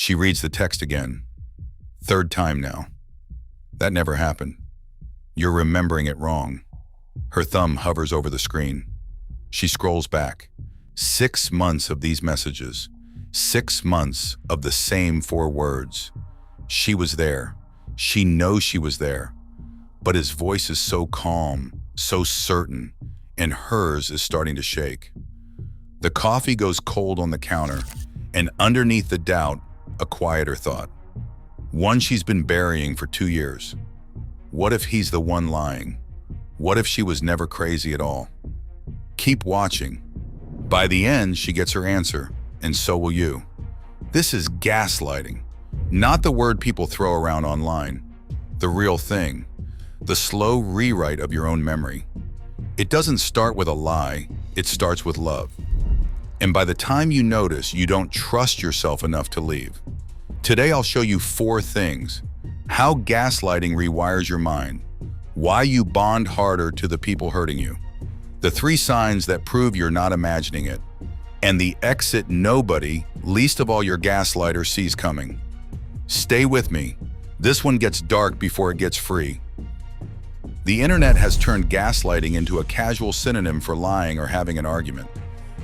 She reads the text again. Third time now. That never happened. You're remembering it wrong. Her thumb hovers over the screen. She scrolls back. 6 months of these messages. 6 months of the same 4 words. She was there. She knows she was there. But his voice is so calm, so certain, and hers is starting to shake. The coffee goes cold on the counter, and underneath the doubt, a quieter thought. One she's been burying for 2 years. What if he's the one lying? What if she was never crazy at all? Keep watching. By the end, she gets her answer, and so will you. This is gaslighting, not the word people throw around online. The real thing, the slow rewrite of your own memory. It doesn't start with a lie, it starts with love. And by the time you notice, you don't trust yourself enough to leave. Today I'll show you 4 things. How gaslighting rewires your mind. Why you bond harder to the people hurting you. The 3 signs that prove you're not imagining it. And the exit nobody, least of all your gaslighter, sees coming. Stay with me. This one gets dark before it gets free. The internet has turned gaslighting into a casual synonym for lying or having an argument.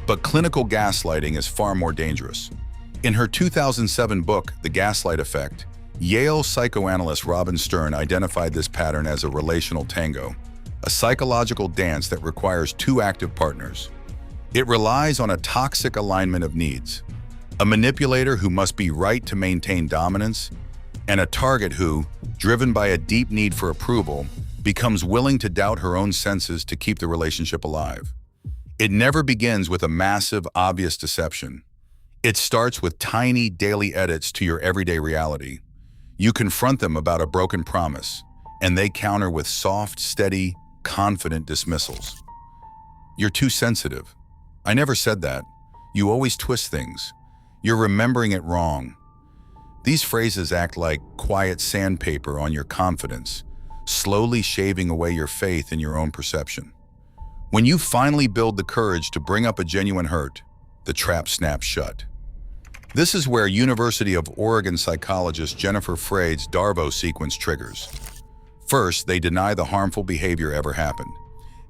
But clinical gaslighting is far more dangerous. In her 2007 book, The Gaslight Effect, Yale psychoanalyst Robin Stern identified this pattern as a relational tango, a psychological dance that requires 2 active partners. It relies on a toxic alignment of needs, a manipulator who must be right to maintain dominance, and a target who, driven by a deep need for approval, becomes willing to doubt her own senses to keep the relationship alive. It never begins with a massive, obvious deception. It starts with tiny daily edits to your everyday reality. You confront them about a broken promise, and they counter with soft, steady, confident dismissals. You're too sensitive. I never said that. You always twist things. You're remembering it wrong. These phrases act like quiet sandpaper on your confidence, slowly shaving away your faith in your own perception. When you finally build the courage to bring up a genuine hurt, the trap snaps shut. This is where University of Oregon psychologist Jennifer Freyd's DARVO sequence triggers. First, they deny the harmful behavior ever happened.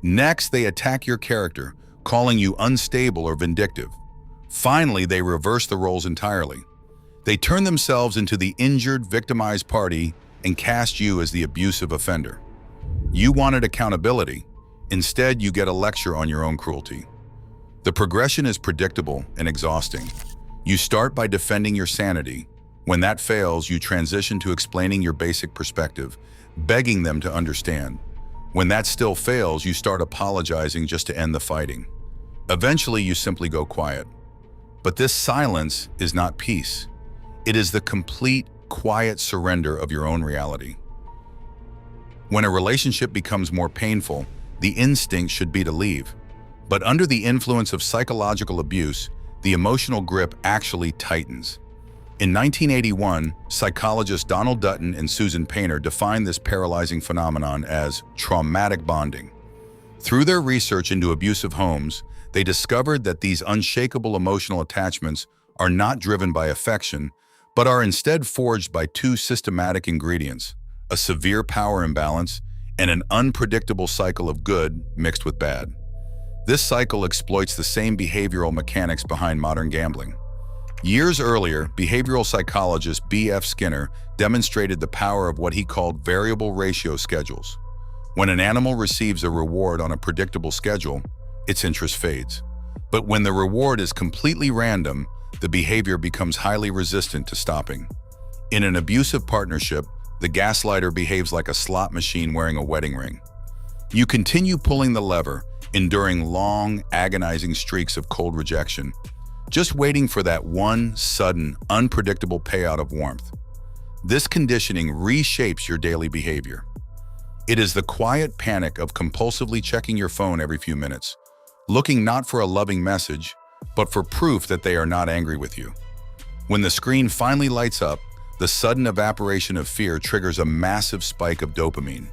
Next, they attack your character, calling you unstable or vindictive. Finally, they reverse the roles entirely. They turn themselves into the injured, victimized party and cast you as the abusive offender. You wanted accountability. Instead, you get a lecture on your own cruelty. The progression is predictable and exhausting. You start by defending your sanity. When that fails, you transition to explaining your basic perspective, begging them to understand. When that still fails, you start apologizing just to end the fighting. Eventually, you simply go quiet. But this silence is not peace. It is the complete, quiet surrender of your own reality. When a relationship becomes more painful, the instinct should be to leave. But under the influence of psychological abuse, the emotional grip actually tightens. In 1981, psychologists Donald Dutton and Susan Painter defined this paralyzing phenomenon as traumatic bonding. Through their research into abusive homes, they discovered that these unshakable emotional attachments are not driven by affection, but are instead forged by 2 systematic ingredients: a severe power imbalance and an unpredictable cycle of good mixed with bad. This cycle exploits the same behavioral mechanics behind modern gambling. Years earlier, behavioral psychologist B.F. Skinner demonstrated the power of what he called variable ratio schedules. When an animal receives a reward on a predictable schedule, its interest fades. But when the reward is completely random, the behavior becomes highly resistant to stopping. In an abusive partnership, the gaslighter behaves like a slot machine wearing a wedding ring. You continue pulling the lever, enduring long, agonizing streaks of cold rejection, just waiting for that one sudden, unpredictable payout of warmth. This conditioning reshapes your daily behavior. It is the quiet panic of compulsively checking your phone every few minutes, looking not for a loving message, but for proof that they are not angry with you. When the screen finally lights up, the sudden evaporation of fear triggers a massive spike of dopamine.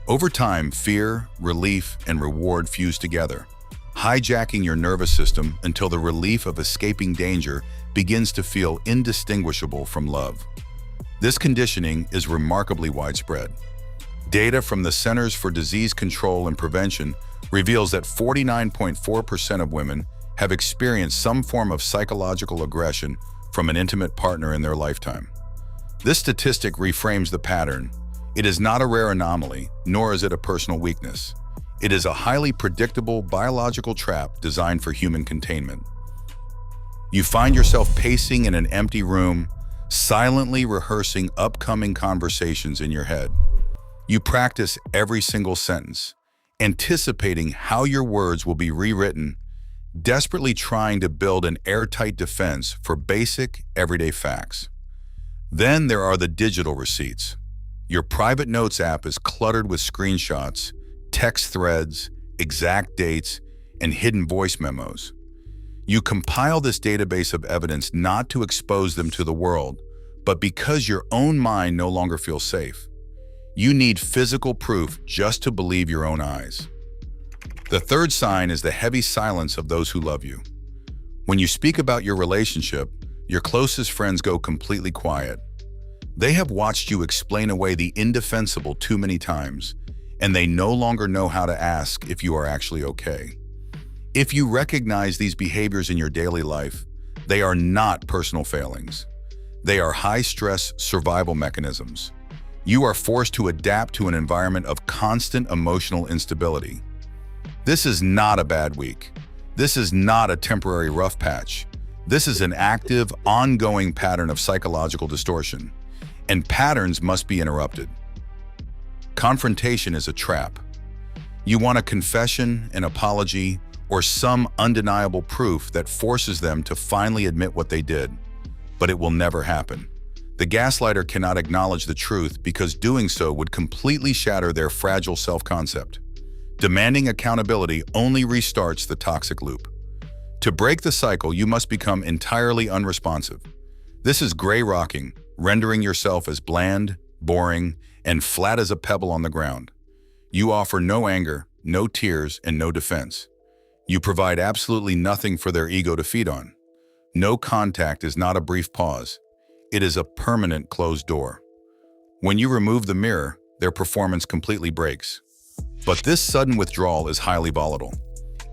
Over time, fear, relief, and reward fuse together. hijacking your nervous system until the relief of escaping danger begins to feel indistinguishable from love. This conditioning is remarkably widespread. Data from the Centers for Disease Control and Prevention reveals that 49.4% of women have experienced some form of psychological aggression from an intimate partner in their lifetime. This statistic reframes the pattern. It is not a rare anomaly, nor is it a personal weakness. It is a highly predictable biological trap designed for human containment. You find yourself pacing in an empty room, silently rehearsing upcoming conversations in your head. You practice every single sentence, anticipating how your words will be rewritten, desperately trying to build an airtight defense for basic, everyday facts. Then there are the digital receipts. Your private notes app is cluttered with screenshots, text threads, exact dates, and hidden voice memos. You compile this database of evidence not to expose them to the world, but because your own mind no longer feels safe. You need physical proof just to believe your own eyes. The third sign is the heavy silence of those who love you. When you speak about your relationship, your closest friends go completely quiet. They have watched you explain away the indefensible too many times, and they no longer know how to ask if you are actually okay. If you recognize these behaviors in your daily life, they are not personal failings. They are high-stress survival mechanisms. You are forced to adapt to an environment of constant emotional instability. This is not a bad week. This is not a temporary rough patch. This is an active, ongoing pattern of psychological distortion, and patterns must be interrupted. Confrontation is a trap. You want a confession, an apology, or some undeniable proof that forces them to finally admit what they did, but it will never happen. The gaslighter cannot acknowledge the truth because doing so would completely shatter their fragile self-concept. Demanding accountability only restarts the toxic loop. To break the cycle, you must become entirely unresponsive. This is gray rocking, rendering yourself as bland, boring, and flat as a pebble on the ground. You offer no anger, no tears, and no defense. You provide absolutely nothing for their ego to feed on. No contact is not a brief pause. It is a permanent closed door. When you remove the mirror, their performance completely breaks. But this sudden withdrawal is highly volatile.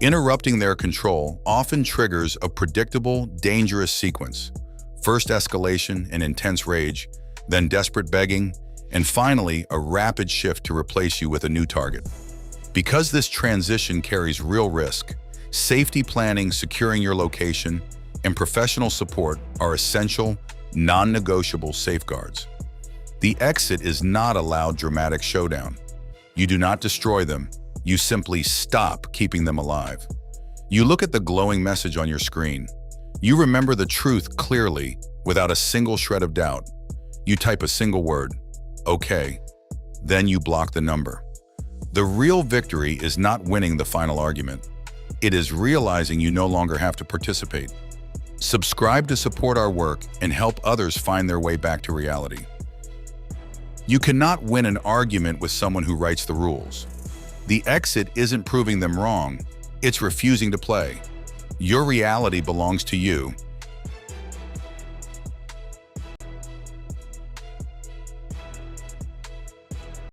Interrupting their control often triggers a predictable, dangerous sequence. First escalation and intense rage, then desperate begging, and finally a rapid shift to replace you with a new target. Because this transition carries real risk, safety planning, securing your location, and professional support are essential, non-negotiable safeguards. The exit is not a loud, dramatic showdown. You do not destroy them. You simply stop keeping them alive. You look at the glowing message on your screen. You remember the truth clearly, without a single shred of doubt. You type a single word, okay. Then you block the number. The real victory is not winning the final argument. It is realizing you no longer have to participate. Subscribe to support our work and help others find their way back to reality. You cannot win an argument with someone who writes the rules. The exit isn't proving them wrong, it's refusing to play. Your reality belongs to you,